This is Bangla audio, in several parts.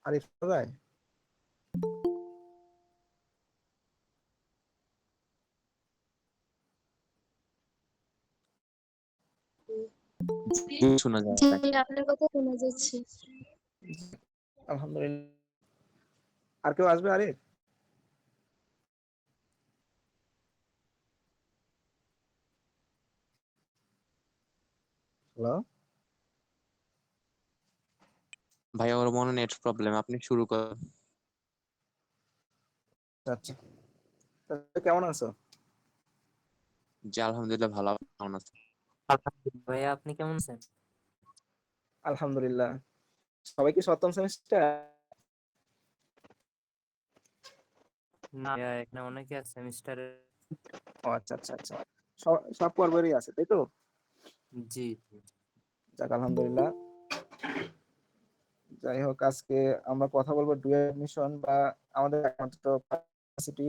আরিফ ভাই, জি, শোনা যায় জি, আপনাকে। আপনার কথা শোনা যাচ্ছে। আলহামদুলিল্লাহ। আর কেউ আসবে আরিফ? হ্যালো। ভাইয়া ওর মনে নেট প্রবলেম, আপনি শুরু করেন। আচ্ছা, কেমন আছো? জি আলহামদুলিল্লাহ ভালো, কেমন আছেন? আলহামদুলিল্লাহ ভাইয়া, আপনি কেমন আছেন? আলহামদুলিল্লাহ। সবাই কি সপ্তম সেমিস্টার? না ভাইয়া, এখানে অনেকে আছে সেমিস্টারে। ও আচ্ছা আচ্ছা আচ্ছা, সব পর্বেরই আছে তাই তো? জি জি। যাক আলহামদুলিল্লাহ। যাই হোক, আজকে আমরা কথা বলবো ডুয়েট অ্যাডমিশন বা আমাদের একমাত্র ইউনিভার্সিটি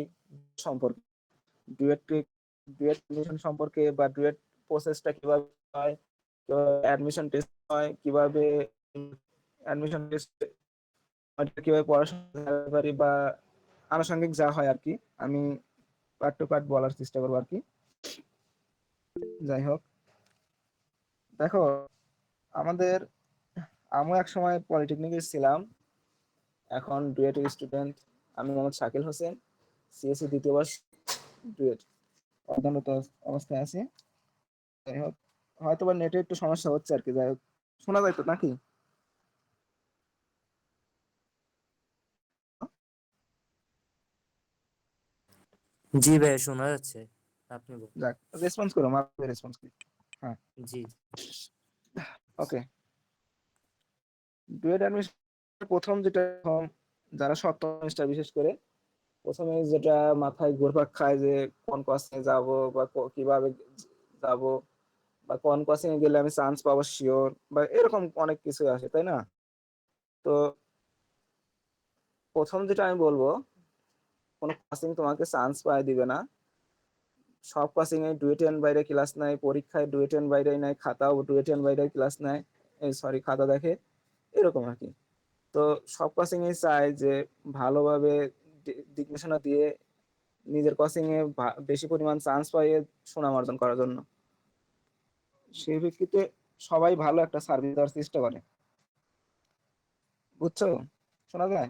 সম্পর্কে। ডুয়েট ডুয়েট অ্যাডমিশন সম্পর্কে বা ডুয়েট প্রসেসটা কিভাবে হয়, অ্যাডমিশন টেস্ট হয় কিভাবে, অ্যাডমিশন টেস্ট কিভাবে পড়াশোনা করতে পারি বা আনুষঙ্গিক যা হয় আর কি, আমি পার্ট টু পার্ট বলার চেষ্টা করবো আর কি। যাই হোক, দেখো, আমাদের আমিও এক সময় পলিটেকনিকে ছিলাম, এখন ডুয়েটের স্টুডেন্ট। আমি মোহাম্মদ শাকিল হোসেন, সিএসসি দ্বিতীয় বর্ষ, ডুয়েট অধ্যয়নরত অবস্থায় আছি। যাই হোক, হয়তো বা নেটে একটু সমস্যা হচ্ছে আর কি। যাই হোক, শোনা যায় তো নাকি? জি ভাইয়া, শোনা যাচ্ছে, আপনি বলুন। যাক, রেসপন্স করো, মাঝে রেসপন্স করি। হ্যাঁ, জি ওকে। ডুয়েট অ্যাডমিশন প্রথম যেটা, যারা সপ্তম সেমিস্টার বিশেষ করে প্রথমে যেটা মাথায় ঘুরপাক খায় যে কোন কোচিং এ যাব বা কিভাবে যাব বা কোন কোচিং এ গেলে আমি চান্স পাবো শিওর, বা এরকম অনেক কিছু আসে তাই না? তো প্রথম যেটা আমি বলবো, কোনো কোচিং তোমাকে চান্স পাই দিবে না। সব কোচিং এ ডুয়েটেন বাইরে ক্লাস নেয়, পরীক্ষায় ডুয়েটেন বাইরে নেয়, খাতাও ডুয়েটেন বাইরে ক্লাস নেয়, সরি খাতা দেখে, এরকম আর কি। তো সব কোচিং এ চায় যে ভালোভাবে দিক নির্দেশনা দিয়ে নিজের কোচিং এ বেশি পরিমাণ চান্স পাইয়ে সুনাম অর্জন করার জন্য। সেই ভিত্তিতে সবাই ভালো একটা সার্ভিস দেওয়ার চেষ্টা করে, বুঝছো? শোনা যায়?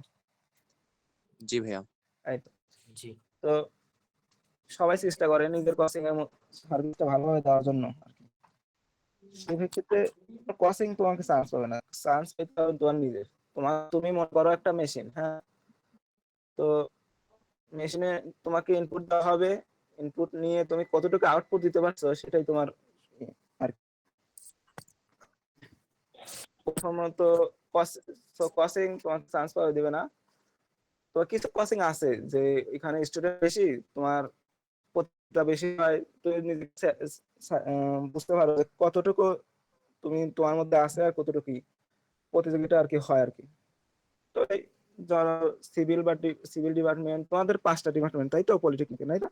জি ভাইয়া। এই তো। জি। তো সবাই চেষ্টা করে নিজের কোচিং এর সার্ভিসটা ভালোভাবে দেওয়ার জন্য আর কি। সেই ভিত্তিতে কোচিং তোমাকে চান্স পাবে না, চান্স পেতে হবে তোমার নিজের। তুমি মনে করো একটা মেশিন, হ্যাঁ? তো মেশিনে তোমাকে ইনপুট দেওয়া হবে, ইনপুট নিয়ে তুমি কতটুকু আউটপুট দিতে পারছো সেটাই তোমার আর কি। প্রথমত কোচিং তোমার চান্স পাওয়া দিবে না। তো কিছু কোচিং আছে যে এখানে স্টুডেন্ট বেশি, তোমার প্রতিটা বেশি হয়, তুমি নিজে বুঝতে পারো যে কতটুকু তুমি তোমার মধ্যে আছে আর কতটুকু প্রতিযোগিতা আর কি হয় আর কি। তো এই ধরো সিভিল বা সিভিল ডিপার্টমেন্ট, তোমাদের 5টা ডিপার্টমেন্ট তাই তো পলিটেকনিকে, তাই না?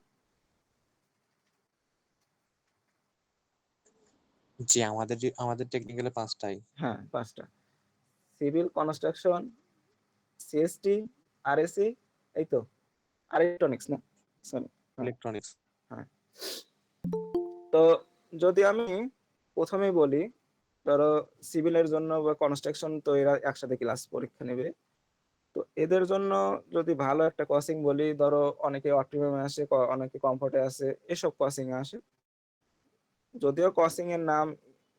জি আমাদের টেকনিক্যালে 5টাই। হ্যাঁ, 5টা। সিভিল, কনস্ট্রাকশন, সিএসটি, আরএসি, এই তো, আর ইলেকট্রনিক্স না, সরি। হ্যাঁ ইলেকট্রনিক্স। হ্যাঁ। তো যদি আমি প্রথমেই বলি, ধরো সিভিলের জন্য বা কনস্ট্রাকশন, তো এরা একসাথে ক্লাস পরীক্ষা নেবে। তো এদের জন্য যদি ভালো একটা কোচিং বলি, ধরো অনেকে অপটিমামে আসে, অনেকে কমফোর্টে আসে, এসব কোচিং এ আসে। যদিও কোচিং এর নাম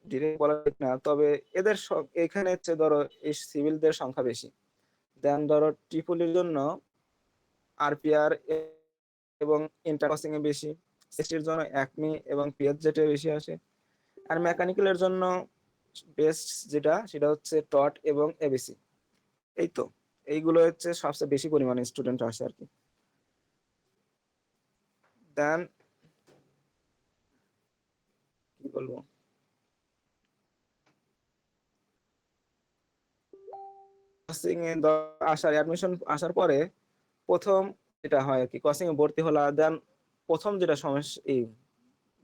ডিরেক্ট বলা ঠিক না, তবে এদের এখানে হচ্ছে ধরো এই সিভিলদের সংখ্যা বেশি। দেন ধরো ট্রিপলির জন্য আরপিআর এবং ইন্টার কোচিং এ বেশি, এসটির জন্য একমি এবং পিএসজেটে বেশি আসে। আর মেকানিক্যালের জন্য বেস্ট যেটা, সেটা হচ্ছে টট এবং এবিসি। এই তো, এইগুলো হচ্ছে সবচেয়ে বেশি পরিমাণে স্টুডেন্ট আসে আর কি। দেন কি বলবো, কোচিং এ আসার অ্যাডমিশন আসার পরে প্রথম যেটা হয় আর কি, কোচিং এ ভর্তি হলো, দেন প্রথম যেটা সমস্যা, এই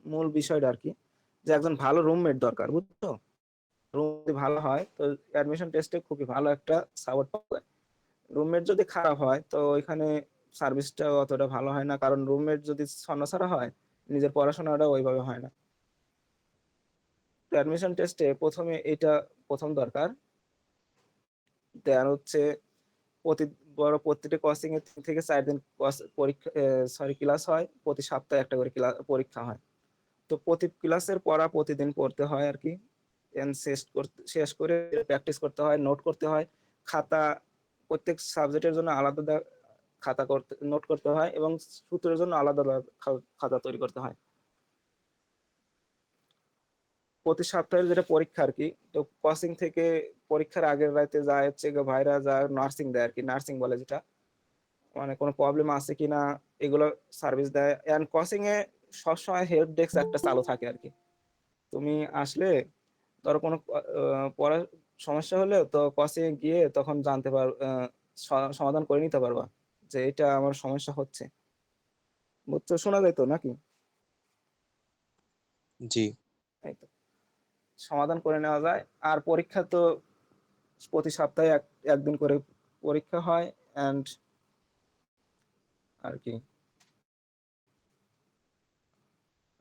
মূল বিষয়টা আর কি, যে একজন ভালো রুমমেট দরকার, বুঝছো? রুম যদি ভালো হয় তো অ্যাডমিশন টেস্টে খুবই ভালো একটা সাপোর্ট পাওয়া যায়। রুমমেট যদি খারাপ হয় তো ওইখানে সার্ভিসটা অতটা ভালো হয় না, কারণ রুমমেট যদি ছন্নছাড়া হয় নিজের পড়াশোনাটা ওইভাবে হয় না। তো অ্যাডমিশন টেস্টে প্রথমে এটা প্রথম দরকার। দেন হচ্ছে প্রতি প্রতিটা কোচিং এ 3 থেকে 4 দিন পরীক্ষা, ক্লাস হয়, প্রতি সপ্তাহে একটা করে পরীক্ষা হয়। তো প্রতি ক্লাসের পড়া প্রতিদিন পড়তে হয় আর কি। শেষ করে প্র্যাকটিস করতে হয়, নোট করতে হয়, খাতা প্রত্যেক সাবজেক্টের জন্য আলাদা খাতা করতে নোট করতে হয়, এবং সূত্রের জন্য আলাদা খাতা তৈরি করতে হয়। প্রতি সপ্তাহে যেটা পরীক্ষা আর কি, তো কোচিং থেকে পরীক্ষার আগের রাতে যায় হচ্ছে ভাইরা যা নার্সিং দেয় আর কি, নার্সিং বলে যেটা, মানে কোনো প্রবলেম আছে কিনা এগুলো সার্ভিস দেয়। এন্ড কোচিং এ সবসময় হেল্প ডেস্ক একটা চালু থাকে আর কি। তুমি আসলে ধরো কোনো পড়ার সমস্যা হলে তো কোচিং এ গিয়ে তখন জানতে সমাধান করে নিতে পারবা যে এটা আমার সমস্যা হচ্ছে। বুঝছো? শোনা যায় তো নাকি? জি। এই তো, সমাধান করে নেওয়া যায়। আর পরীক্ষা তো প্রতি সপ্তাহে একদিন করে পরীক্ষা হয়। এন্ড আর কি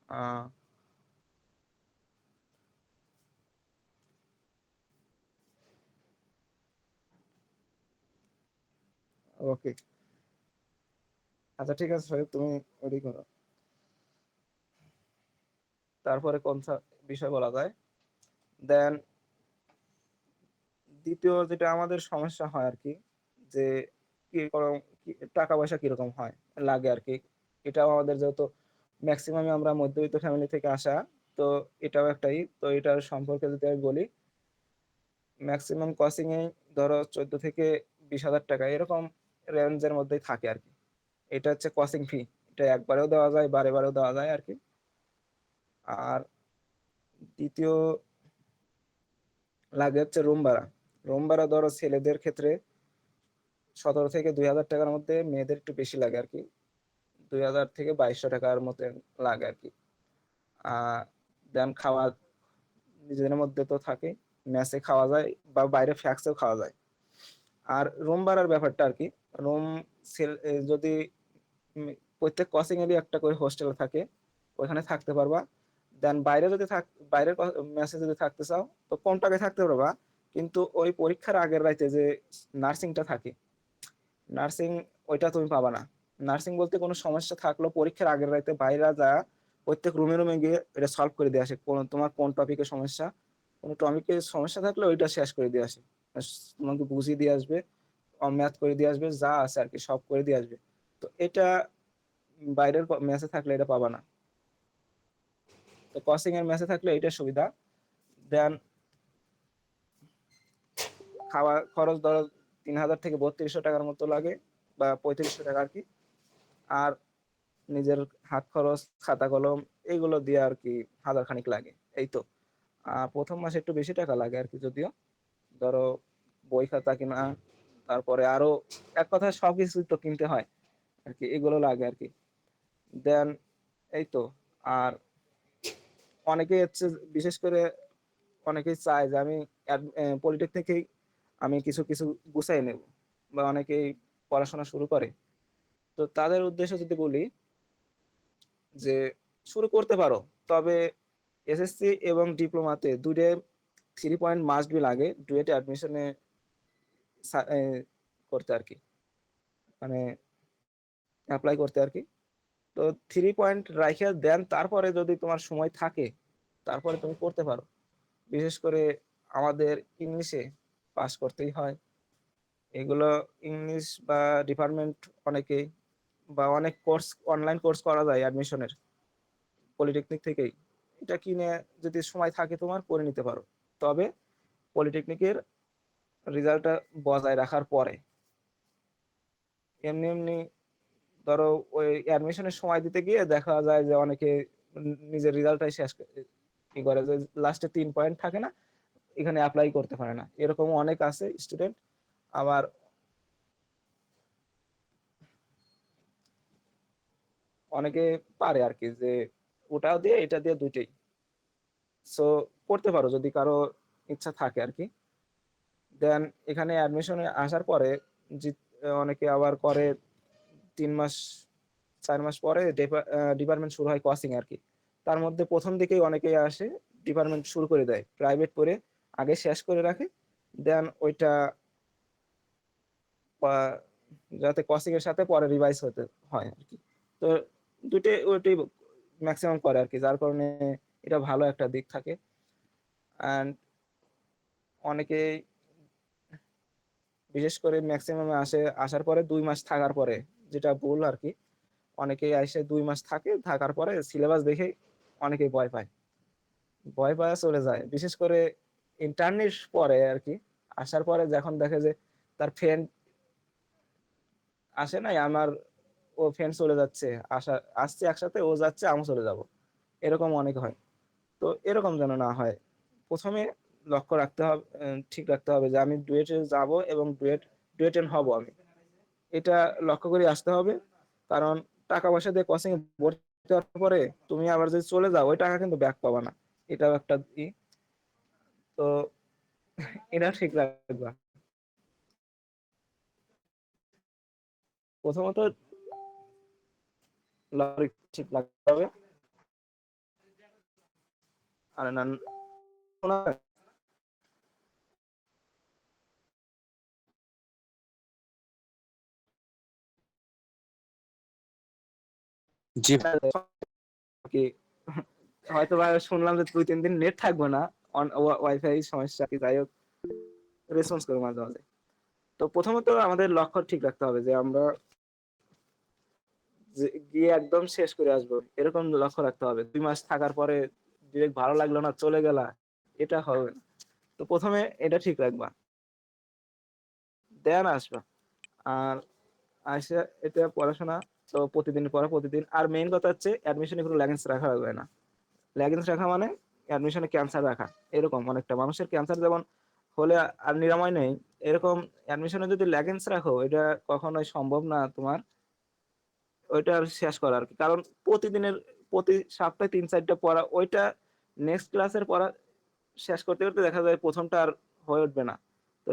আহ ওকে, আচ্ছা ঠিক আছে সোহেব, তুমি ওই করো। তারপরে কোন বিষয় বলা যায়? দেন দ্বিতীয় যেটা আমাদের সমস্যা হয় আর কি, যে কি রকম টাকা পয়সা কিরকম হয় লাগে আর কি। এটাও আমাদের যেহেতু ম্যাক্সিমাম আমরা মধ্যবিত্ত ফ্যামিলি থেকে আসা, তো এটাও একটাই। তো এটার সম্পর্কে যদি আমি বলি, ম্যাক্সিমাম কোচিং এ ধরো 14 থেকে 20 হাজার টাকা এরকম রেঞ্জের মধ্যেই থাকে আর কি। এটা হচ্ছে কোচিং ফি। এটা একবারেও দেওয়া যায়, বারে বারেও দেওয়া যায় আর কি। আর দ্বিতীয় লাগে হচ্ছে রুম ভাড়া। রুম ভাড়া ধরো ছেলেদের ক্ষেত্রে 17 থেকে 2 হাজার টাকার মধ্যে, মেয়েদের একটু বেশি লাগে আর কি, 2,000 থেকে 2,200 টাকার মতো লাগে আর কি। আহ দেন খাওয়া নিজেদের মধ্যে তো থাকে, মেসে খাওয়া যায় বা বাইরে ফ্যাক্সেও খাওয়া যায়। আর রুম ভাড়ার ব্যাপারটা আর কি, রুম যদি উম, প্রত্যেক কোচিং এরই একটা করে হোস্টেল থাকে, ওখানে থাকতে পারবা। দেন বাইরে যদি বাইরের মেসে যদি থাকতে চাও তো কম টাকায় থাকতে পারবা। কিন্তু ওই পরীক্ষার আগের রাতে যে নার্সিংটা থাকে, নার্সিং ওইটা তুমি পাবা না। নার্সিং বলতে কোনো সমস্যা থাকলো পরীক্ষার আগের রাতে বাইরে যা প্রত্যেক রুমে রুমে গিয়ে এটা সলভ করে দিয়ে আসে। তোমার কোন টপিকের সমস্যা, কোনো টপিকের সমস্যা থাকলে ওইটা শেষ করে দিয়ে আসে, তোমাকে বুঝিয়ে দিয়ে আসবে, ম্যাথ করে দিয়ে আসবে, যা আছে আর কি সব করে দিয়ে আসবে। তো এটা বাইরের ম্যাচে থাকলে এটা পাবা না। তো কোচিং এর ম্যাচে থাকলে এটা সুবিধা। দেন খাওয়া খরচ ধরো 3,000 থেকে 3,200 টাকার মতো লাগে, বা 3,500 টাকা আর কি। আর নিজের হাত খরচ, খাতা কলম, এগুলো দিয়ে আর কি 1,000 খানিক লাগে, এই তো। প্রথম মাসে একটু বেশি টাকা লাগে আর কি, যদিও ধরো বই খাতা কিনা, তারপরে আরো এক কথায় সবকিছু তো কিনতে হয় আর কি, এগুলো লাগে আর কি। দেন এই তো। আর অনেকে হচ্ছে, বিশেষ করে অনেকেই চায় যে আমি পলিটেকনিকেই আমি কিছু কিছু গুছাই নেব, বা অনেকেই পড়াশোনা শুরু করে। তো তাদের উদ্দেশ্যে যদি বলি যে শুরু করতে পারো, তবে এসএসসি এবং ডিপ্লোমাতে দুইটা 3 পয়েন্ট মাস্ট বি লাগে ডুয়েটে অ্যাডমিশনে করতে আর কি, মানে অ্যাপ্লাই করতে আর কি। তো 3 পয়েন্ট রাইখে দেন, তারপরে যদি তোমার সময় থাকে তারপরে তুমি করতে পারো। বিশেষ করে আমাদের ইংলিশে পাস করতেই হয় এগুলো। ইংলিশ বা ডিপার্টমেন্ট অনেকেই, বা অনেক কোর্স, অনলাইন কোর্স করা যায় অ্যাডমিশনের পলিটেকনিক থেকেই। এটা কিনে যদি সময় থাকে তোমার করে নিতে পারো। তবে পলিটেকনিকের রেজাল্টটা বজায় রাখার পরে, এমনি এমনি ধরো ওই অ্যাডমিশনের সময় দিতে গিয়ে দেখা যায় যে অনেকে নিজের রেজাল্টটাই শেষ কি করে, যে লাস্টে 3 পয়েন্ট থাকে না, এখানে অ্যাপ্লাই করতে পারে না, এরকম অনেক আছে স্টুডেন্ট। আবার অনেকে পারে আর কি, যে ওটাও দিয়ে এটা দিয়ে দুইটাই। সো করতে পারো যদি কারো ইচ্ছা থাকে আর কি। দেন এখানে অ্যাডমিশনে আসার পরে যে অনেকে আবার করে 3 মাস 4 মাস পরে ডিপার্টমেন্ট শুরু হয় কোচিং আর কি। তার মধ্যে প্রথম দিকেই অনেকেই আসে ডিপার্টমেন্ট শুরু করে দেয় প্রাইভেট করে, আগে শেষ করে রাখে, দেন ওইটা যাতে কোচিং এর সাথে পরে রিভাইজ হতে হয় আর কি। তো দুটোই ওইটাই ম্যাক্সিমাম করে আর কি, যার কারণে এটা ভালো একটা দিক থাকে। অ্যান্ড অনেকে বিশেষ করে ম্যাক্সিমামে আসে, আসার পরে 2 মাস থাকার পরে, যেটা ভুল আর কি। অনেকেই এসে 2 মাস থাকে, থাকার পরে সিলেবাস দেখে অনেকেই ভয় পায়, ভয় পায় চলে যায়। বিশেষ করে ইন্টার্নির পরে আর কি, আসার পরে যখন দেখে যে তার ফ্রেন্ড আসে নাই, আমার ও ফ্রেন্ড চলে যাচ্ছে, আসছে একসাথে, ও যাচ্ছে আমি চলে যাব, এরকম অনেক হয়। তো এরকম যেন না হয়, প্রথমে লক্ষ্য রাখতে হবে, ঠিক রাখতে হবে যে আমি ডুয়েটে যাব এবং ডুয়েটেন হব আমি, এটা লক্ষ্য করে আসতে হবে। কারণ টাকা পয়সা দিয়ে কোচিং এ ভর্তি হওয়ার পরে তুমি আবার যদি চলে যাও, ওই টাকা কিন্তু ব্যাক পাবা না, এটাও একটা তো এটা ঠিক রাখবা। প্রথমত লক্ষ্য ঠিক রাখতে হবে। আর না, জি কি হয়তো বা শুনলাম যে 2-3 দিন নেট থাকবে না, ওয়াইফাই সমস্যা কি, যাই হোক রেসপন্স করবে মাঝে মাঝে। তো প্রথমত আমাদের লক্ষ্য ঠিক রাখতে হবে যে আমরা গিয়ে একদম শেষ করে আসবো, এরকম লক্ষ্য রাখতে হবে। 2 মাস থাকার পরে ডিরেক্ট ভালো লাগলো না চলে গেলা, এটা হবে না। তো প্রথমে এটা ঠিক রাখবা, দেন আসবা। আর আসে এটা পড়াশোনা, তো প্রতিদিন পড়া প্রতিদিন। আর মেইন কথা হচ্ছে অ্যাডমিশনে কোনো ল্যাগেন্স রাখা যাবে না। ল্যাগেন্স রাখা মানে অ্যাডমিশনে ক্যান্সার রাখা, এরকম অনেকটা মানুষের ক্যান্সার যেমন হলে আর নিরাময় নেই, এরকম অ্যাডমিশনে যদি ল্যাগেন্স রাখো, এটা কখনোই সম্ভব না তোমার ওইটা আর শেষ করা আর কি। কারণ প্রতি সপ্তাহে 3-4টা পড়া, ওইটা নেক্সট ক্লাসের পড়া শেষ করতে করতে দেখা যায় প্রথমটা আর হয়ে উঠবে না। তো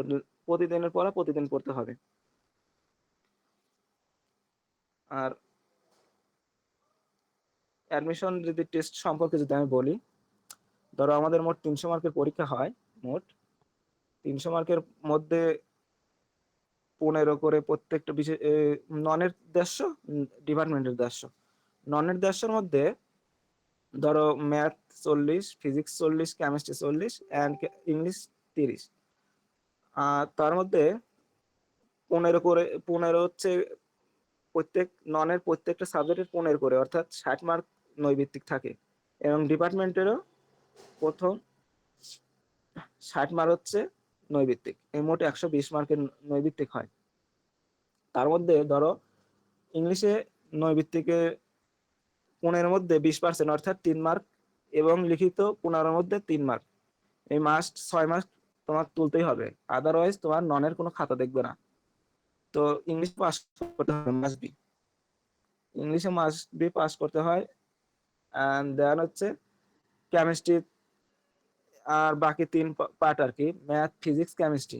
প্রতিদিনের পড়া প্রতিদিন পড়তে হবে। আর অ্যাডমিশন যদি টেস্ট সম্পর্কে যদি আমি বলি, ধরো আমাদের মোট 300 মার্কের পরীক্ষা হয়। মোট 300 মার্কের মধ্যে 15 করে প্রত্যেকটা বিষয়, ননের 150, ডিপার্টমেন্টের 150। ননের 150-এর মধ্যে ধরো math 40, physics 40, chemistry 40 and English 30। আর তার মধ্যে 15 হচ্ছে প্রত্যেক ননের প্রত্যেকটা সাবজেক্টের 15 করে, অর্থাৎ 60 মার্ক নৈবিত্তিক থাকে। এবং ডিপার্টমেন্টেরও প্রথম 60 মার্ক হচ্ছে নৈবিত্তিক। এই মোট 120 মার্কের নৈবিত্তিক হয়। তার মধ্যে ধরো ইংলিশে নৈবিত্তিকে 15-এর মধ্যে 20% অর্থাৎ 3 মার্ক, এবং লিখিত 15-এর মধ্যে 3 মার্ক। এই মাস্ট 6 মার্ক তোমার তুলতেই হবে, আদারওয়াইজ তোমার ননের কোনো খাতা দেখবে না। তো ইংলিশ পাস করতে হবে, মাস্ট বি, ইংলিশে মাস্ট বি পাস করতে হয়। অ্যান্ড দেন হচ্ছে কেমিস্ট্রি, আর বাকি 3 পার্ট আর কি, ম্যাথ ফিজিক্স কেমিস্ট্রি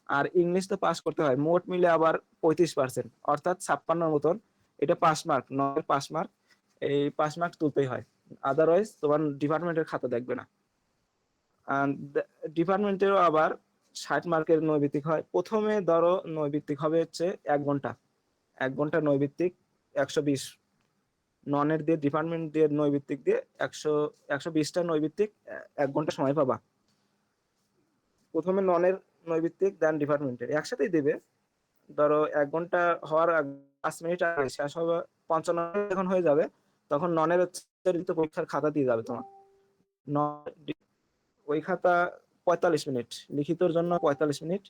আর ইংলিশ তো পাস করতে হয়। মোট মিলে আবার 35%, অর্থাৎ 56 মতন। এটা 5 মার্ক, নয় 5 মার্ক, এই 5 মার্ক তুলতেই হয়, আদারওয়াইজ তোমার ডিপার্টমেন্টের খাতা দেখবে না। ডিপার্টমেন্টেরও আবার 60 মার্কের নৈবিত্তিক হয়। প্রথমে ধরো নৈবিত্তিক হবে হচ্ছে 1 ঘন্টা, 1 ঘন্টা নৈবিত্তিক 120। ননের দিয়ে ডিপার্টমেন্ট দিয়ে নৈবিত্তিক দিয়ে 120টা নৈবিত্তিক 1 ঘন্টা সময় পাবা। প্রথমে ননের নৈবিত্তিক দেন ডিপার্টমেন্টের একসাথেই দেবে। ধরো 1 ঘন্টা হওয়ার 5 মিনিট আগে শেষ হবে, 55 যখন হয়ে যাবে, তখন ননের হচ্ছে পরীক্ষার খাতা দিয়ে যাবে তোমার। ওই খাতা 45 মিনিট, লিখিতর জন্য 45 মিনিট,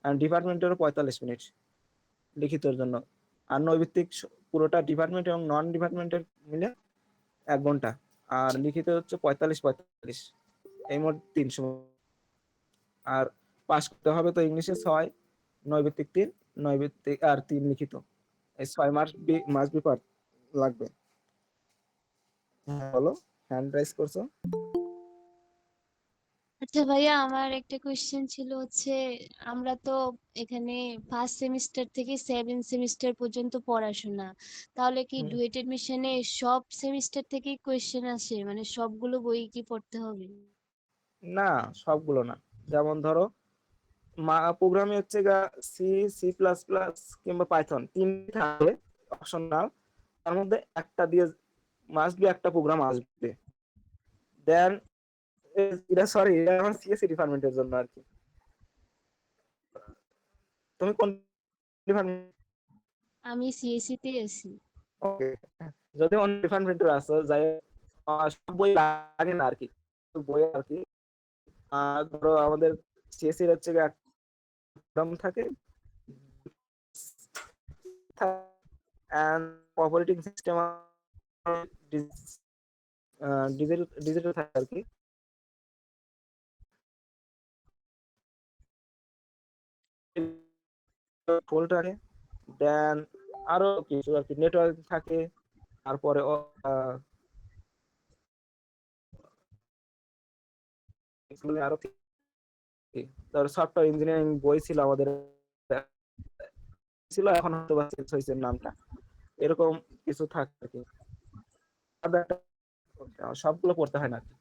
আর ডিপার্টমেন্টেরও 45 মিনিট লিখিতর জন্য। আর নৈবিত্তিক পুরোটা ডিপার্টমেন্ট এবং নন ডিপার্টমেন্টের মিলে 1 ঘন্টা, আর লিখিত হচ্ছে 45-45, এই মোট 300। আর পাস করতে হবে তো ইংলিশে 6, নৈবিত্তিক 3, নৈবিত্তিক আর 3 লিখিত, এই 6 মার্ক মাস্ট বি লাগবে। হ্যাঁ বলো, হ্যান্ড রাইজ করছো। আচ্ছা ভাইয়া, আমার একটা কোয়েশ্চেন ছিল হচ্ছে, আমরা তো এখানে ফার্স্ট সেমিস্টার থেকে 7 সেমিস্টার পর্যন্ত পড়াশোনা, তাহলে কি হুম, ডুয়েট এডমিশনে সব সেমিস্টার থেকেই কোয়েশ্চেন আসে, মানে সবগুলো বই কি পড়তে হবে? না, সবগুলো না। যেমন ধরো প্রোগ্রামে হচ্ছে গা সি, সি প্লাস প্লাস কিংবা পাইথন তিনটে থাকবে অপশনাল, তার মধ্যে একটা দিয়ে মাস্ট বি একটা প্রোগ্রাম আসবে। দেন এটা সরি, এটা আমার সিএসসি ডিপার্টমেন্টের জন্য আর কি। তুমি কোন ডিপার্টমেন্ট? আমি সিএসসি তে আছি। ওকে, যদি অন্য ডিপার্টমেন্টের আছো যাই সব বই লাগে না আর কি, বই আর কি। ধরো আমাদের সিএসসি হচ্ছে গিয়ে একদম থাকে অপারেটিং সিস্টেম ডিজিটাল ডিজিটাল থাকে আর কি। ফোল্ড থাকে, দেন আরো কিছু আর কি, নেটওয়ার্ক থাকে। তারপরে আরো কি, তার সফটওয়্যার ইঞ্জিনিয়ারিং বই ছিল আমাদের, ছিল এখন হয়তো বা চেঞ্জ হয়েছে নামটা, এরকম কিছু থাকে আর কি। আর সবগুলো পড়তে হয় না আর কি।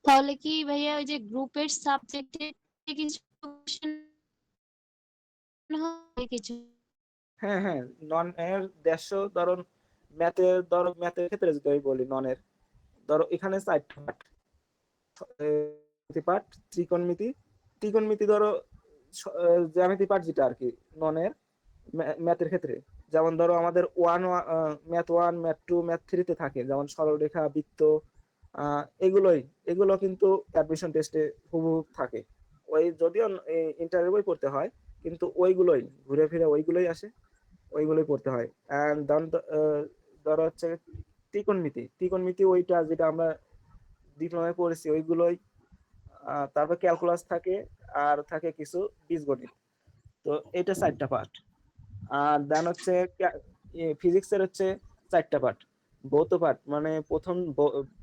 তাহলে কি ভাইয়া ওই যে গ্রুপের সাবজেক্টে কিছু question হয় কিছু? হ্যাঁ হ্যাঁ, নন এর 150, ধরো ম্যাথের ক্ষেত্রে যদি আমি বলি, ননের ধরো এখানে 4টা পার্ট, পার্ট ত্রিকোণমিতি, ত্রিকোণমিতি ধরো জ্যামিতি পার্ট যেটা আর কি ননের ম্যাথের ক্ষেত্রে। যেমন ধরো আমাদের ম্যাথ 1, ম্যাথ 2, ম্যাথ 3 তে থাকে, যেমন সরলরেখা, বৃত্ত, এগুলোই, এগুলো কিন্তু অ্যাডমিশন টেস্টে হুবহু থাকে। ওই যদিও ইন্টারভিউ বই পড়তে হয়, কিন্তু ওইগুলোই ঘুরে ফিরে ওইগুলোই আসে, ওইগুলোই পড়তে হয়। অ্যান্ড ধরো হচ্ছে ত্রিকোণমিতি, ত্রিকোণমিতি ওইটা যেটা আমরা ডিপ্লোমায় পড়েছি ওইগুলোই। তারপর ক্যালকুলাস থাকে, আর থাকে কিছু বীজগণিত। তো এটা 4টা পার্ট। আর দেন হচ্ছে ফিজিক্সের হচ্ছে 4টা পার্ট, ভৌত পার্ট, মানে প্রথম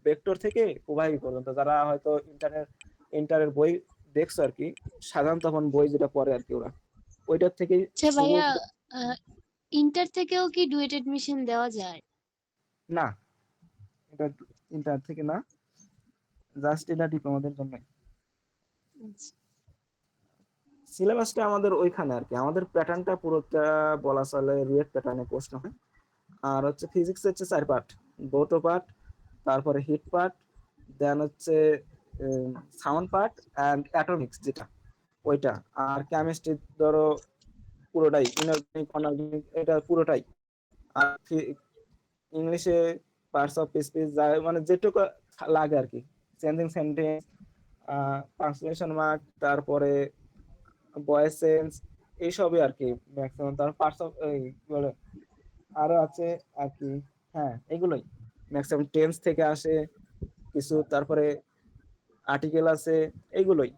ভেক্টর থেকে প্রবাহী পর্যন্ত, যারা হয়তো ইন্টারের বই দেখছো আর কি, সাধারণ তখন বই যেটা পড়ে আর কি ওরা, ওইটার থেকেই আচ্ছা শুরু। ভাইয়া, ইন্টার থেকেও কি ডুয়েট এডমিশন দেওয়া যায়? না, এটা ইন্টার থেকে না, জাস্ট এটা ডিপ্লোমাদের জন্য। আচ্ছা। সিলেবাসটা আমাদের ওইখানে আর কি, আমাদের প্যাটার্নটা পুরোটা বলা চলে রুয়েট প্যাটার্নে প্রশ্ন হয়। আর হচ্ছে ফিজিক্স হচ্ছে 4 পার্ট, ভৌত পার্ট, তারপরে হিট পার্ট, দেন হচ্ছে সাউন্ড পার্ট অ্যান্ড অ্যাটমিক্স যেটা ওইটা। আর কেমিস্ট্রি ধরো পুরোটাই, ইনঅর্গানিক অনঅর্গানিক এটা পুরোটাই। আর ইংলিশে পার্টস অফ স্পিচ যা মানে যেটুকু লাগে আর কি, চেঞ্জিং সেন্টেন্স, ট্রান্সলেশন মার্ক, তারপরে ভয়েস চেঞ্জ, এইসবই আর কি ম্যাক্সিমাম। তার পার্টস অফ কি বলে আরো আছে আর কি। হ্যাঁ, এগুলোই ম্যাক্সিমাম টেন্স থেকে আসে কিছু, তারপরে আর্টিকেল আছে, এগুলোই।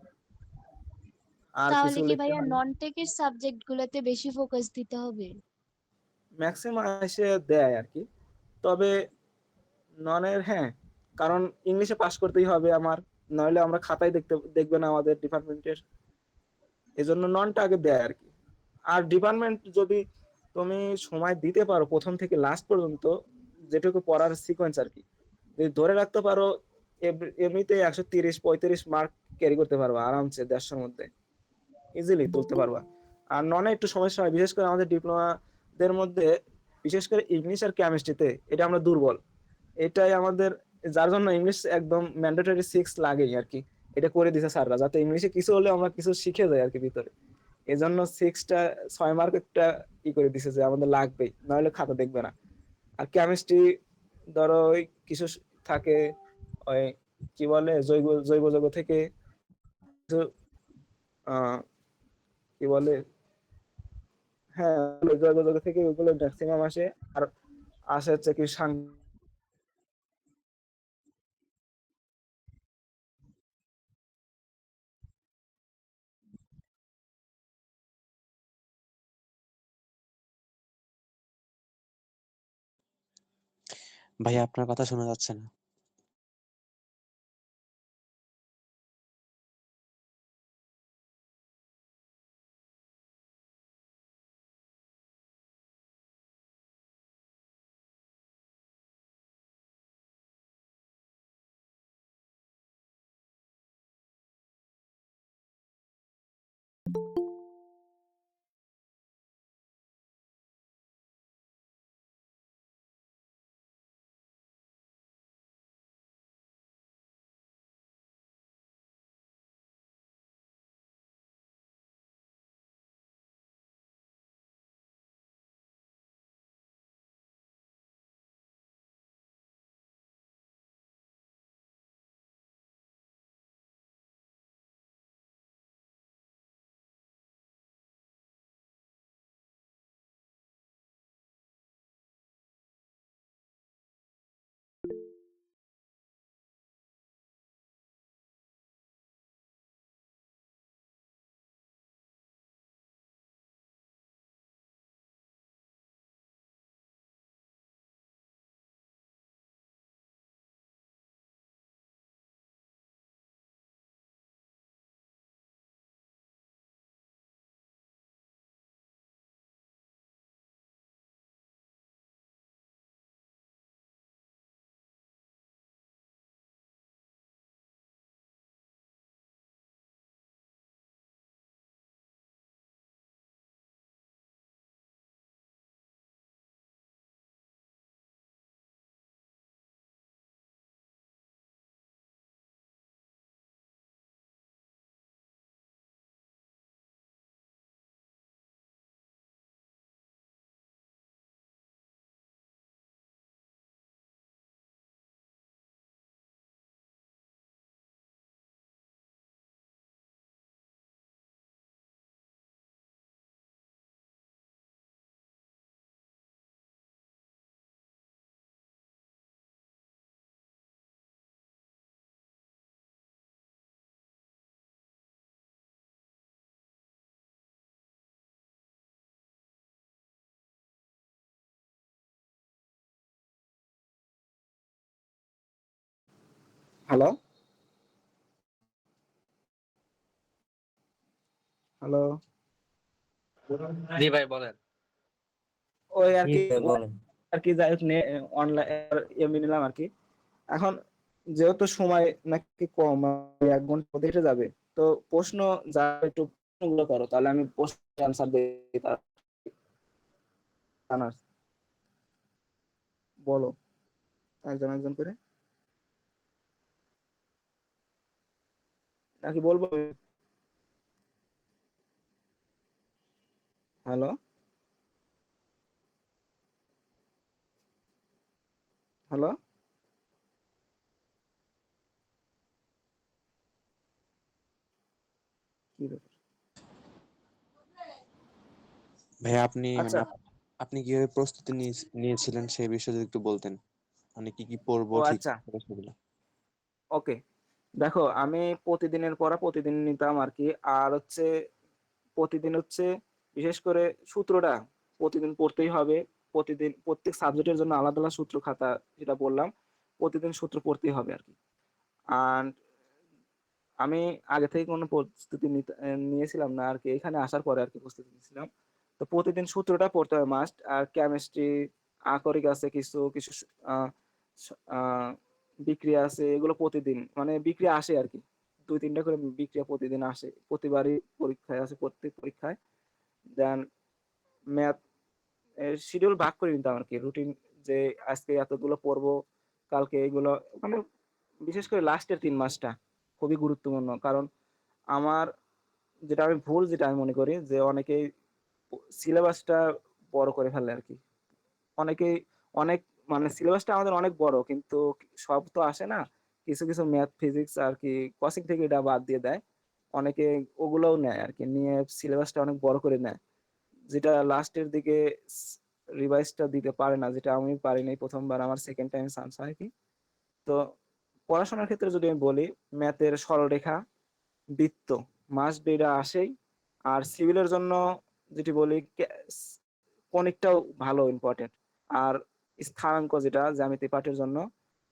আর কিছু তাহলে কি লিখতে ভাইয়া হয়। নন টেকের সাবজেক্ট গুলোতে বেশি ফোকাস দিতে হবে? ম্যাক্সিমাম এসে দেয় আর কি। তবে ননের, হ্যাঁ, কারণ ইংলিশে পাশ করতেই হবে আমার, নইলে আমরা খাতায় দেখবে না আমাদের ডিপার্টমেন্টের, এজন্য ননটা আগে দেয় আর কি। আর ডিপার্টমেন্ট যদি তুমি সময় দিতে পারো প্রথম থেকে লাস্ট পর্যন্ত, যেটুকু পড়ার সিকোয়েন্স আর কি, যদি ধরে রাখতে পারো, এমনিতে 130-135 মার্ক ক্যারি করতে পারবা আরামসে 150-এর মধ্যে, ইজিলি তুলতে পারবা। আর ননে একটু সমস্যা হয়, বিশেষ করে আমাদের ডিপ্লোমাদের মধ্যে, বিশেষ করে ইংলিশ আর কেমিস্ট্রিতে এটা আমরা দুর্বল। এটাই আমাদের, যার জন্য ইংলিশ একদম ম্যান্ডেটরি 6 লাগেই আর কি। এটা করে দিছে স্যাররা, যাতে ইংলিশে কিছু হলে আমরা কিছু শিখে যাই আর কি ভিতরে। এই জন্য 6মার্ক একটা করে দিছে যে আমাদের লাগবেই, নাহলে খাতা দেখবে না। আর কেমিস্ট্রি ধরো ওই কিছু থাকে, ওই কি বলে জৈব জৈব যৌগ থেকে কিছু, আহ কি বলে, হ্যাঁ, জৈব যৌগ থেকে ওইগুলো ম্যাক্সিমাম আসে। আর আসে হচ্ছে কি ভাইয়া আপনার কথা শোনা যাচ্ছে না। হ্যালো হ্যালো জি ভাই বলেন। ওই আর কি বলেন। আর কি যাই হোক অনলাইন এমনি নিলাম আর কি। এখন যেহেতু সময় নাকি কম, 1 ঘন্টা মধ্যে হেঁটে যাবে, তো প্রশ্ন যা একটু প্রশ্নগুলো করো, তাহলে আমি প্রশ্ন অ্যান্সার দিই। আনাস বলো একজন একজন করে, নাকি বলবো? হ্যালো হ্যালো কি ব্যাপার? ভাই আপনি আচ্ছা, আপনি কিভাবে প্রস্তুতি নিয়েছিলেন সেই বিষয়ে যদি একটু বলতেন, মানে কি কি পড়বো ও ঠিক আচ্ছা, সেগুলো। ওকে। দেখো, আমি প্রতিদিনের পড়া প্রতিদিন নিতাম আর কি। আর হচ্ছে প্রতিদিন হচ্ছে বিশেষ করে সূত্রটা প্রতিদিন পড়তেই হবে। প্রতিদিন প্রত্যেক সাবজেক্টের জন্য আলাদা আলাদা সূত্র খাতা, যেটা বললাম, প্রতিদিন সূত্র পড়তেই হবে আর কি। আর আমি আগে থেকে কোনো প্রস্তুতি নিয়েছিলাম না আর কি, এখানে আসার পরে আর কি প্রস্তুতি নিয়েছিলাম। তো প্রতিদিন সূত্রটা পড়তে হবে মাস্ট। আর কেমিস্ট্রি, আকরিক আছে, কিছু কিছু আহ, আহ, বিক্রিয়া আছে, এগুলো প্রতিদিন মানে বিক্রিয়া আসে আর কি। 2-3টা করে বিক্রিয়া প্রতিদিন আসে, প্রতিবারই পরীক্ষায় আছে, প্রত্যেক পরীক্ষায়। দেন ম্যাথ শিডিউল ভাগ করে নিতাম আর কি, রুটিন, যে আজকে এতগুলো পড়বো, কালকে এগুলো, মানে বিশেষ করে লাস্টের 3 মাসটা খুবই গুরুত্বপূর্ণ। কারণ আমার যেটা আমি ভুল, যেটা আমি মনে করি যে অনেকেই সিলেবাসটা বড় করে ফেলে আর কি। অনেকেই অনেক, মানে সিলেবাসটা আমাদের অনেক বড়, কিন্তু সব তো আসে না। কিছু কিছু ম্যাথ ফিজিক্স আর কি কোচিং থেকে এটা বাদ দিয়ে দেয়। অনেকে ওগুলোও নেয় আর কি, নিয়ে সিলেবাসটা অনেক বড় করে নেয়, যেটা লাস্টের দিকে রিভাইজটা দিতে পারে না, যেটা আমি পারিনি প্রথমবার, আমার সেকেন্ড টাইম চান্স হয় কি। তো পড়াশোনার ক্ষেত্রে যদি আমি বলি, ম্যাথের সরলরেখা, বৃত্ত, মাস্ট বি, এটা আসেই। আর সিভিলের জন্য যেটি বলি, কনিকটাও ভালো ইম্পর্টেন্ট। আর স্থানাঙ্ক, যেটা জ্যামিতি পাঠের জন্য,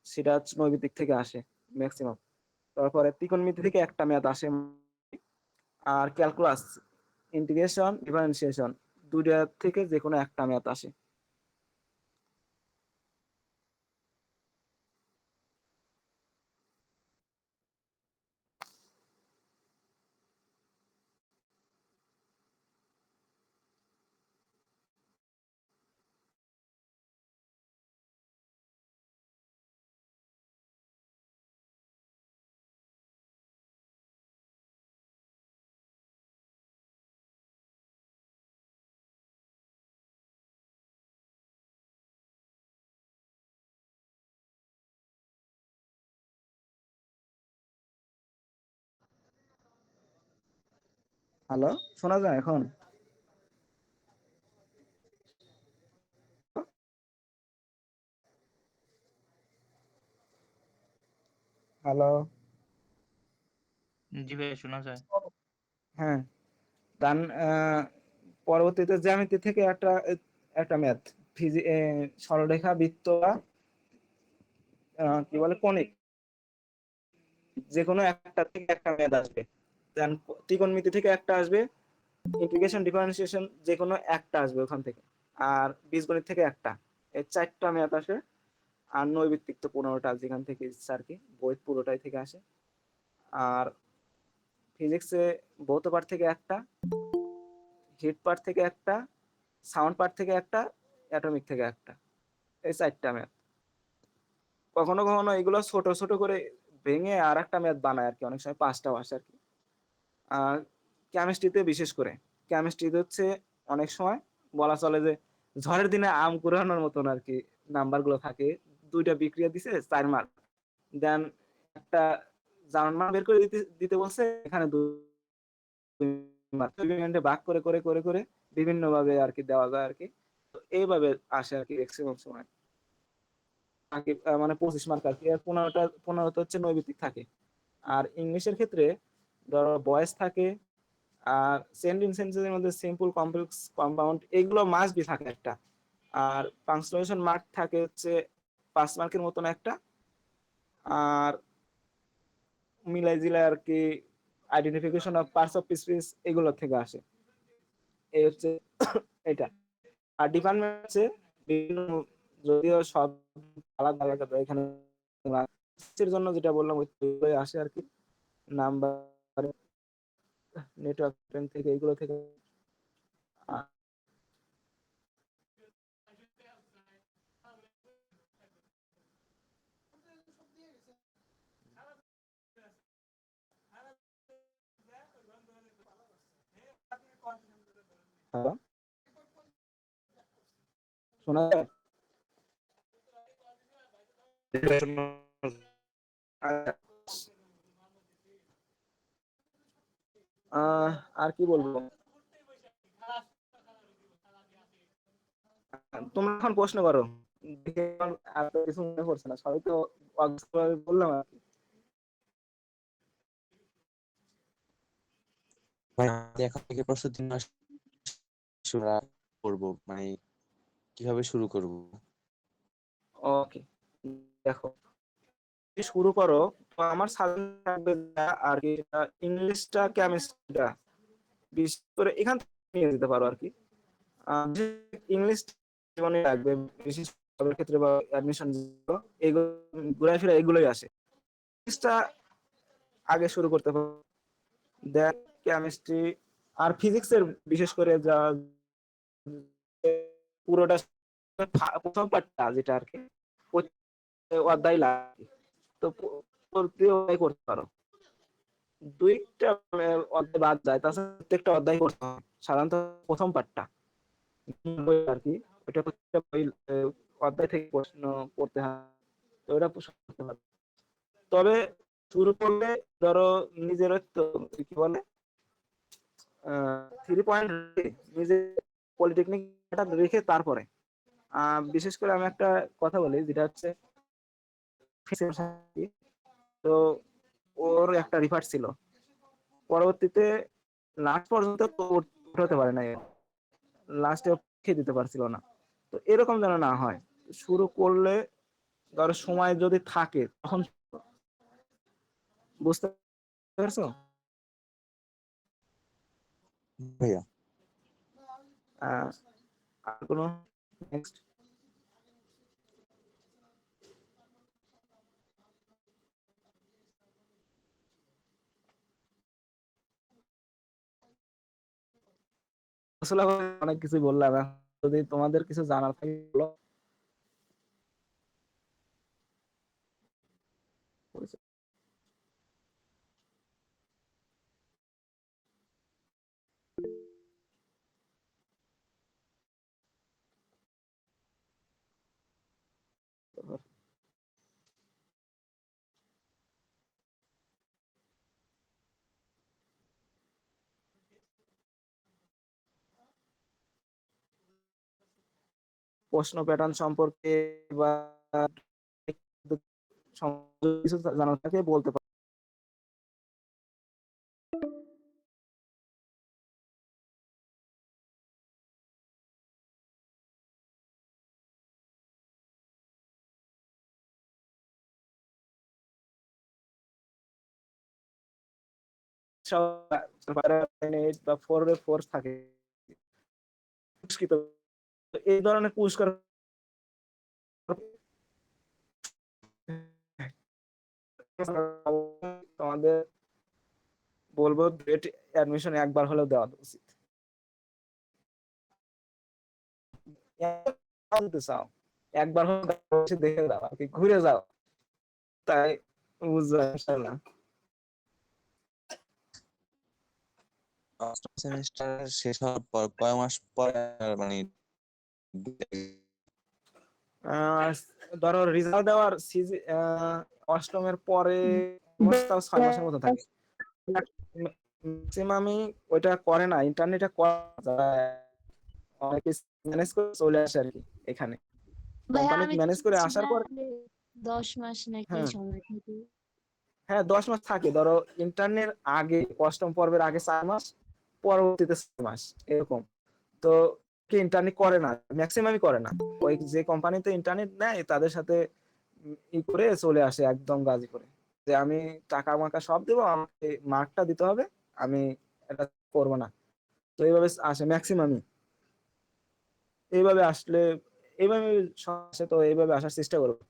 সেটা নৈমিত্তিক থেকে আসে ম্যাক্সিমাম। তারপরে ত্রিকোণমিতি থেকে একটা ম্যাথ আসে। আর ক্যালকুলাস, ইন্টিগ্রেশন, ডিফারেন্সিয়েশন, দুইটা থেকে যে কোনো একটা ম্যাথ আসে। হ্যালো, শোনা যায় এখন? হ্যালো, জি ভাই শোনা যায়। হ্যাঁ। তার পরবর্তীতে জ্যামিতি থেকে একটা একটা ম্যাথ, সরলরেখা, বৃত্ত, বা কি বলে, কনিক, যে কোনো একটা থেকে একটা ম্যাথ আসবে। দেন ত্রিকোণমিতি থেকে একটা আসবে, ইন্টিগ্রেশন, ডিফারেন্সিয়েশন, যে কোনো একটা আসবে ওখান থেকে। আর বীজগণিত থেকে একটা, এই 4টা ম্যাথ আসে। আর নৈর্ব্যক্তিক তো 15টা, যেখান থেকে ইচ্ছা আর কি, বই পুরোটাই থেকে আসে। আর ফিজিক্সে ভৌত পাঠ থেকে একটা, হিট পার্ট থেকে একটা, সাউন্ড পার্ট থেকে একটা, অ্যাটমিক থেকে একটা, এই 4টা ম্যাথ। কখনো কখনো এগুলো ছোট ছোট করে ভেঙে আর একটা ম্যাথ বানায় আর কি, অনেক সময় 5টাও আসে আর কি। আর কেমিস্ট্রিতে বিশেষ করে, কেমিস্ট্রিতে হচ্ছে অনেক সময় বলা চলে যে ঝড়ের দিনে আম কুড়ানোর মতন আর কি নাম্বার গুলো থাকে। 2টা বিক্রিয়া দিছে, 4 মার্ক। দেন একটা জার্মান বের করে দিতে দিতে বলছে, এখানে 2 মার্ক, 2 ভাগ করে করে করে করে বিভিন্ন ভাবে আর কি দেওয়া যায় আর কি। তো এইভাবে আসে আর কি ম্যাক্সিমাম সময়। বাকি মানে 25 মার্ক আর কি। আর 15টা হচ্ছে নৈর্ব্যক্তিক থাকে। আর ইংলিশের ক্ষেত্রে ধরো ভয়েস থাকে, আর সেন্টেন্সের মধ্যে সিম্পল, কমপ্লেক্স, কম্পাউন্ড, এগুলো মাস্ট বি থাকে একটা। আর পাংচুয়েশন মার্ক থাকে হচ্ছে 5 মার্কের মতন একটা। আর মিলাই জিলাই আর কি identification of parts of speech এগুলো থেকে আসে। এই হচ্ছে এটা। আর ডিপার্টমেন্ট হচ্ছে বিভিন্ন, যদিও সব আলাদা আলাদা, তো এখানে এর জন্য যেটা বললাম ওইগুলোই আসে আর কি, নাম্বার, নেটওয়ার্ক থেকে এগুলো থেকে। আ- হ্যালো, শোনা যায়? আচ্ছা, আর কি বলবো, তোমরা এখন প্রশ্ন করো, দেখে আমার আর তো কিছু মনে পড়ছে না, সবই তো অগ্রসরভাবে বললাম আর কি। ভাই আমাদের এখন থেকে প্রস্তুতি নেওয়া শুরু করবো, মানে কিভাবে শুরু করব? ওকে, দেখো, যদি শুরু করো তো আমার সাজেশন থাকবে আর কি, ইংলিশটা কেমিস্ট্রিটা বিশেষ করে এখান থেকে নিয়ে যেতে পারো আর কি। ইংলিশ জীবনে লাগবে, বিশেষ করে ক্ষেত্রে বা অ্যাডমিশন, এগুলো ঘোরাফেরা এগুলোই আসে। ইংলিশটা আগে শুরু করতে পারো, দেন কেমিস্ট্রি আর ফিজিক্সের বিশেষ করে যা পুরোটা প্রথম পার্টটা যেটা আর কি অধ্যায় লাগে, তো অধ্যায় করতে পারো। দুইটা অধ্যায় বাদ যায়, তাছাড়া প্রত্যেকটা অধ্যায় করতে হয় সাধারণত প্রথম পার্টটা বই আর কি, ওটা প্রত্যেকটা বই অধ্যায় থেকে প্রশ্ন পড়তে হয়, তো ওটা করতে হবে। তবে শুরু করলে ধরো নিজের তো কি বলে 3 পয়েন্ট নিজে পলিটেকনিক রেখে তারপরে বিশেষ করে আমি একটা কথা বলি যেটা হচ্ছে, তো ওর একটা রিফার ছিল, পরবর্তীতে লাস্ট পর্যন্ত তো উঠাতে পারে না, লাস্টে খেয়ে দিতে পারছিল না। তো এরকম যেন না হয়, শুরু করলে ধরো সময় যদি থাকে তখন, বুঝতে পারছো? ভাইয়া আহ, আর কোনো নেক্সট আসলে অনেক কিছু বললাম, এখন যদি তোমাদের কিছু জানার থাকে বলো। প্রশ্ন প্যাটার্ন সম্পর্কে বা কিছু জানার থাকে বলতে পারো। বা 4 থাকে পুরস্কৃত, তো এই ধরনের পুরস্কার তোমাদের বলবো গ্রেড অ্যাডমিশন একবার হলেও দেওয়া উচিত। জানতে চাও একবার হলেও দেখে যাও আর কি, ঘুরে যাও, তাই বুঝবো ইনশাআল্লাহ। অষ্টম সেমিস্টার শেষ হওয়ার পর কয় মাস পরে মানে আহ, ধরো রেজাল্ট দেওয়ার অষ্টমের পরে তাও 6 মাসের মতো থাকে ম্যাক্সিমামই। ওইটা করে না, ইন্টারনেটে অনেকে ম্যানেজ করে চলে আসে আর কি এখানে, ভাইয়া কোম্পানি আমি তো ম্যানেজ করে আসার শুনছিলাম পর। যে 10 মাস নাকি হ্যাঁ, সময় থাকে। হ্যাঁ, 10 মাস থাকে, ধরো ইন্টার্নের আগে অষ্টম পর্বের আগে 4 মাস, পরবর্তীতে 6 মাস এরকম। তো কি ইন্টার্নি করে না, ম্যাক্সিমামই করে না, ওই যে কোম্পানিতে ইন্টার্নি নেয় তাদের সাথে ই করে চলে আসে একদম গাজী করে। যে আমি টাকা মাকা সব দেবো, আমাকে মার্কটা দিতে হবে, আমি এটা করবো না। তো এইভাবে আসে ম্যাক্সিমামই। এইভাবে আসলে এইভাবে আসে, তো এইভাবে আসার চেষ্টা করবো।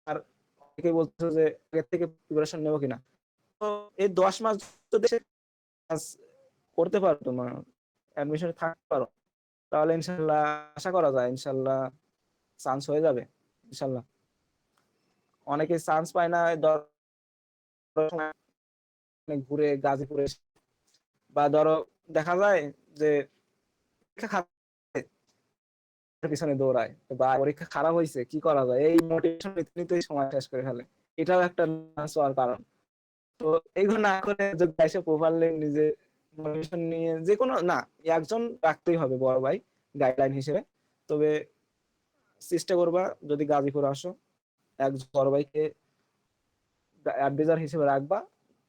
আর অনেকে বলছো যে আগের থেকে প্রিপারেশন নেবো কিনা, তো এই 10 মাস তো দেশে কাজ করতে পারো, তোমার অ্যাডমিশন থাকতে পারো, তাহলে ইনশাল্লাহ আশা করা যায় ইনশাল্লাহ চান্স হয়ে যাবে ইনশাল্লাহ। অনেকে চান্স পায় না, ঘুরে গাজীপুরে বা ধরো দেখা যায় যে পরীক্ষা পিছনে দৌড়ায়, বা পরীক্ষা খারাপ হয়েছে কি করা যায়, এই মোটিভেশন নিতে নিতেই সময় শেষ করে ফেলে। এটাও একটা নার্ভাস হওয়ার কারণ। তো এইগুলো না করে যদি এসে প্রপারলি নিজে মোটিভেশন নিয়ে যে কোনো না, একজন রাখতেই হবে বড় ভাই গাইডলাইন হিসেবে। তবে চেষ্টা করবা যদি গাজীপুর আসো, একজন বড় ভাইকে অ্যাডভাইজার হিসেবে রাখবা।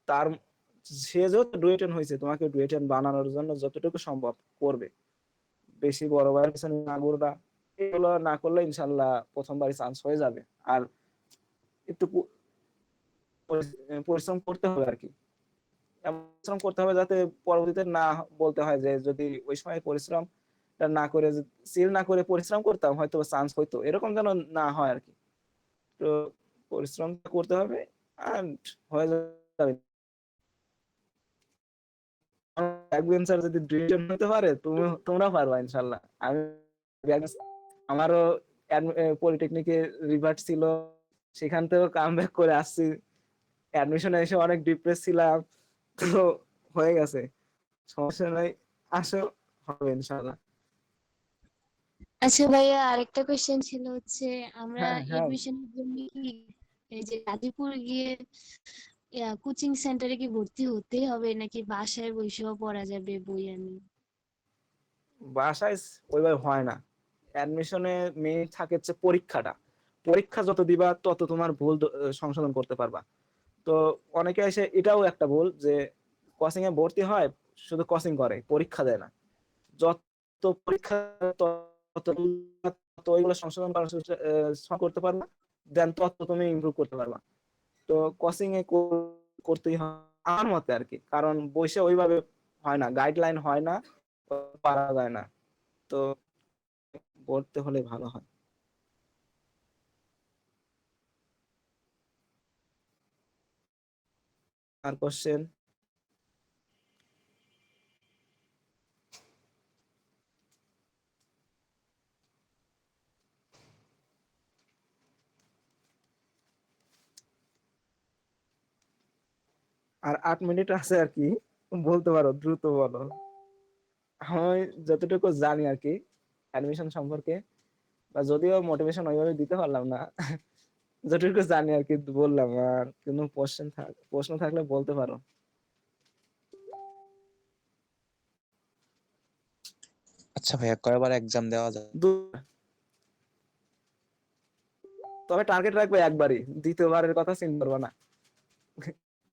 তার সে যত ডুয়েটেন হয়েছে তোমাকে ডুয়েটেন বানানোর জন্য যতটুকু সম্ভব করবে। বেশি বড় ভাইয়ের পিছনে না ঘুরবা, এগুলো না করলে ইনশাল্লাহ প্রথমবারই চান্স হয়ে যাবে। আর একটু পরিশ্রম করতে হবে আর কি, এমন পরিশ্রম করতে হবে যাতে পরবর্তীতে না বলতে হয় যে যদি ওই সময় পরিশ্রম না করে, সিল না করে পরিশ্রম করতাম হয়তো চান্স হইতো, এরকম যেন না হয় আর কি। তো পরিশ্রম করতে হবে আর হয়ে যাবে। ব্যাকবেঞ্চার যদি ড্রিম হতে পারে, তোমরা পারবা ইনশাল্লাহ। আমি আমারও পলিটেকনিকে রিভার্ট ছিল, সেখান থেকেও কাম ব্যাক করে আসছি। অ্যাডমিশনে এসে অনেক ডিপ্রেস ছিলাম, তো হয়ে গেছে, সমস্যা নাই, আসো, হবে ইনশাল্লাহ। আচ্ছা ভাইয়া, আরেকটা কোয়েশ্চেন ছিল হচ্ছে, আমরা হ্যাঁ হ্যাঁ, এডমিশনের জন্য কি এই যে গাজীপুর গিয়ে কোচিং সেন্টারে কি ভর্তি হতেই হবে, নাকি বাসায় বসেও পড়া যাবে বই আনি? বাসায় ওইভাবে হয় না। অ্যাডমিশনে মেইন থাকে হচ্ছে পরীক্ষাটা। পরীক্ষা যত দিবা তত তোমার ভুল সংশোধন করতে পারবা। তো অনেকে এসে এটাও একটা ভুল যে কোচিং এ ভর্তি হয়, শুধু কোচিং করে, পরীক্ষা দেয় না। যত পরীক্ষা তত তত ওইগুলো সংশোধন করতে পারবা, দেন তত তুমি ইমপ্রুভ করতে পারবা। তো কোচিং এ করতেই হয় আমার মতে আর কি, কারণ বসে ওইভাবে হয় না, গাইডলাইন হয় না, পারা যায় না। তো পড়তে হলে ভালো হয়। আর কোশ্চেন? আর 8 মিনিট আছে আর কি, বলতে পারো, দ্রুত বলো। আমি যতটুকু জানি আর কি অ্যাডমিশন সম্পর্কে, বা যদিও মোটিভেশন ওইভাবে দিতে পারলাম না, যতটুকু জানি আর কি বললাম। আর কোনো প্রশ্ন থাকলে বলতে পারো। আচ্ছা ভাইয়া, কয়বার এক্সাম দেওয়া যায়? তবে টার্গেট রাখবে একবারই, দ্বিতীয়বারের কথা চিন্তা করবে না।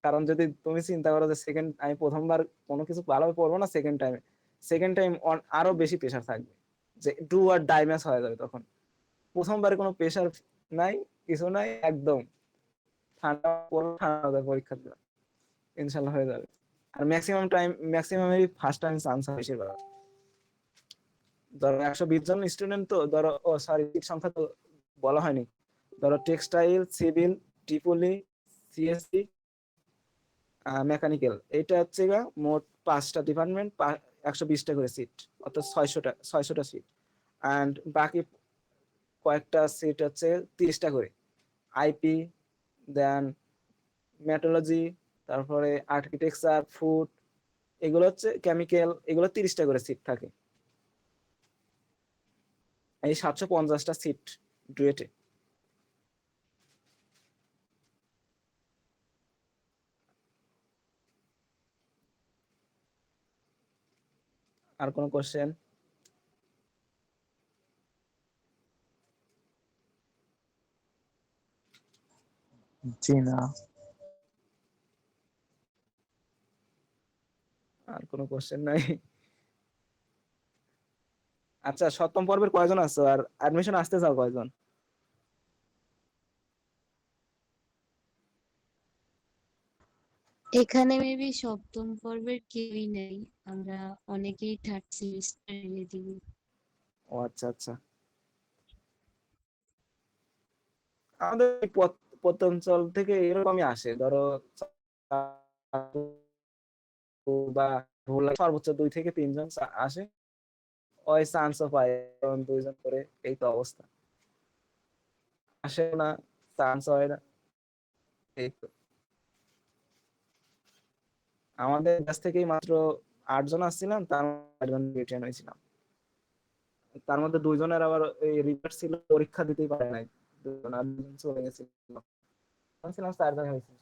কারণ যদি তুমি চিন্তা করো যে সেকেন্ড, আমি প্রথমবার কোনো কিছু ভালোভাবে পড়বো না, সেকেন্ড টাইম আরো বেশি প্রেশার থাকবে, যে ডু আর ডাই ম্যাচ হয়ে যাবে তখন। প্রথমবারে কোনো প্রেশার নাই, কিছু নাই, একদম ঠান্ডা পড়ো, ঠান্ডা পরীক্ষা দেবে, ইনশাল্লাহ হয়ে যাবে। আর ম্যাক্সিমাম ফার্স্ট টাইম চান্স হয় বেশিরভাগ। ধরো 120 জন স্টুডেন্ট, তো ধরো, ও সরি, সংখ্যা তো বলা হয়নি। ধরো textile, civil, Tripoli, CSC, mechanical, এটা হচ্ছে গা মোট 5টা ডিপার্টমেন্ট, 120টা করে সিট, অর্থাৎ 600টা সিট। অ্যান্ড বাকি কয়েকটা সিট হচ্ছে 30টা করে। আইপি, দেন মেট্রোলজি, তারপরে আর্কিটেকচার, ফুড, এগুলো হচ্ছে কেমিক্যাল, এগুলো 30টা করে সিট থাকে। এই 750টা সিট ডুয়েটে। আর কোনো কোশ্চেন? জি না। আর কোনো কোশ্চেন নাই? আচ্ছা, 7ম পর্বের কয়জন আছো আর অ্যাডমিশন আসতে চাও কয়জন? এখানে মেবি সপ্তম পর্বের কেউই নাই, আমরা অনেকেই থার্ড সেমিস্টার দিব। ও আচ্ছা আচ্ছা। আমাদের এই প্রত্যঞ্চল থেকে এরকমই আসে, ধরো বা ভোলা সর্বোচ্চ 2 থেকে 3 জন আসে, ওই চান্সও পায় 2 জন করে, এই তো অবস্থা, আসে না, চান্স হয় না, এই তো। আমাদের কাছ থেকেই মাত্র 8 জন আসছিলাম, তার মধ্যে 8 জন রিটেন হয়েছিলাম। তার মধ্যে 2 জনের আবার এই রিপোর্ট ছিল, পরীক্ষা দিতেই পারে নাই, 2 জন আর 2 জন চলে গেছিল, আমি ছিলাম 4 জন হয়েছিল।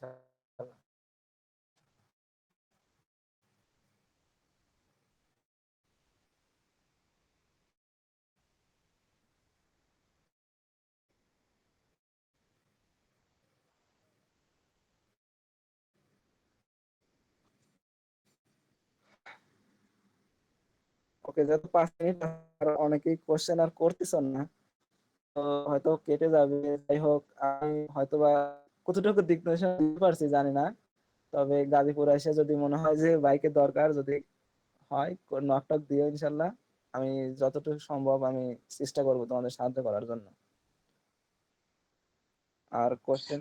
ওকে, যত 5 মিনিট, আর অনেকেই কোশ্চেন আর করতেছেন না, তো হয়তো কেটে যাবে। যাই হোক, আমি হয়তো বা কতটুকু দিক নির্দেশনা দিতে পারছি জানি না, তবে গাজীপুর এসে যদি মনে হয় যে বাইকের দরকার, যদি হয় নক টক দিও ইনশাল্লাহ, আমি যতটুকু সম্ভব আমি চেষ্টা করব তোমাদের সাহায্য করার জন্য। আর কোশ্চেন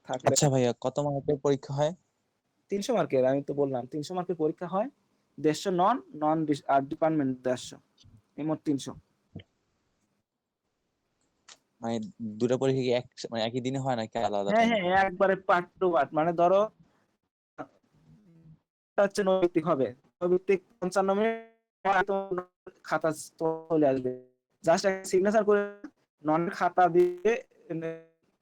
থাকলে। আচ্ছা ভাইয়া, কত মার্কের পরীক্ষা হয়? 300 মার্কের, আমি তো বললাম 300 মার্কের পরীক্ষা হয়, 150 নন নন আর ডিপার্টমেন্ট 150, এই মোট 300। মানে দুটো পরীক্ষা কি মানে একই দিনে হয় নাকি আলাদা আলাদা হ্যাঁ টাইমে হ্যাঁ, হয়? একবারে পার্ট টু পার্ট, মানে ধরো এটা হচ্ছে নৈতিক হবে, নৈতিক 55 মিনিট খাতা চলে আসবে, জাস্ট একটা সিগনেচার করে ননের খাতা দিয়ে,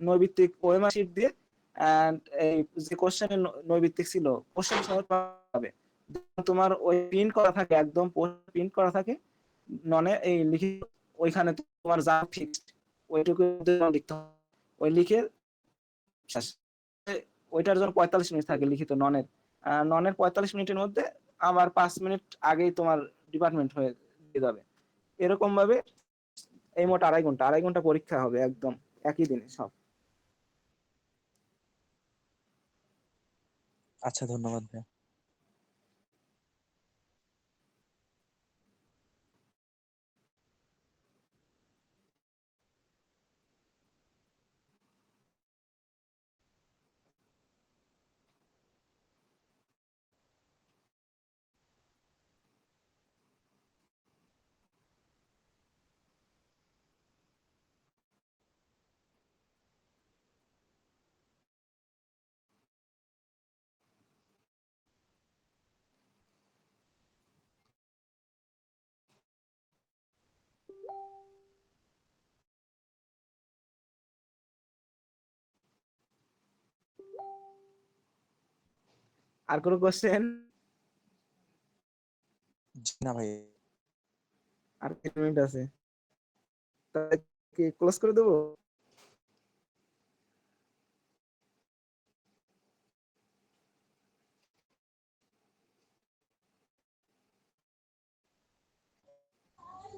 নৈবিত্তিক ওএমআর শিট দিয়ে, এন্ড এই যে কোশ্চেনের নৈবিত্তিক ছিল, কোশ্চেন সহজ পাবে, তোমার ওই প্রিন্ট করা থাকে, একদম প্রিন্ট করা থাকে ননে, এই লিখে ওইখানে তোমার যা ফিক্সড ওইটুকু লিখতে হবে, ওই লিখে শেষ। ওইটার জন্য 45 মিনিট থাকে লিখিত ননের, ননের 45 মিনিটের মধ্যে আবার 5 মিনিট আগেই তোমার ডিপার্টমেন্ট হয়ে দিয়ে যাবে, এরকম ভাবে এই মোট 2.5 ঘন্টা, 2.5 ঘন্টা পরীক্ষা হবে একদম একই দিনে সব। আচ্ছা, ধন্যবাদ ভাইয়া। আর কোনো কোশ্চেন? জি না ভাই। আর 3 মিনিট আছে, তাহলে কি ক্লোজ করে দেবো?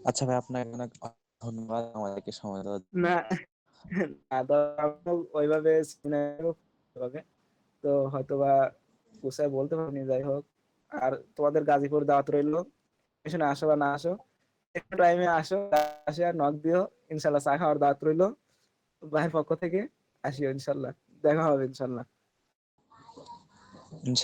আচ্ছা ভাই, আপনাকে অনেক ধন্যবাদ আমাদেরকে সময় দেওয়ার জন্য। না না, ধরো ওইভাবে ওইভাবে তো হয়তোবা গুছায় বলতে পারিনি, যাই হোক। আর তোমাদের গাজীপুর দাওয়াত রইলো, এখানে আসো বা না আসো, একটু টাইমে আসো, আসে আর নক দিও, ইনশাল্লাহ চা খাওয়ার দাওয়াত রইলো ভাইয়ের পক্ষ থেকে, আসিও ইনশাল্লাহ, দেখা হবে ইনশাল্লাহ। ইনশাআল্লাহ।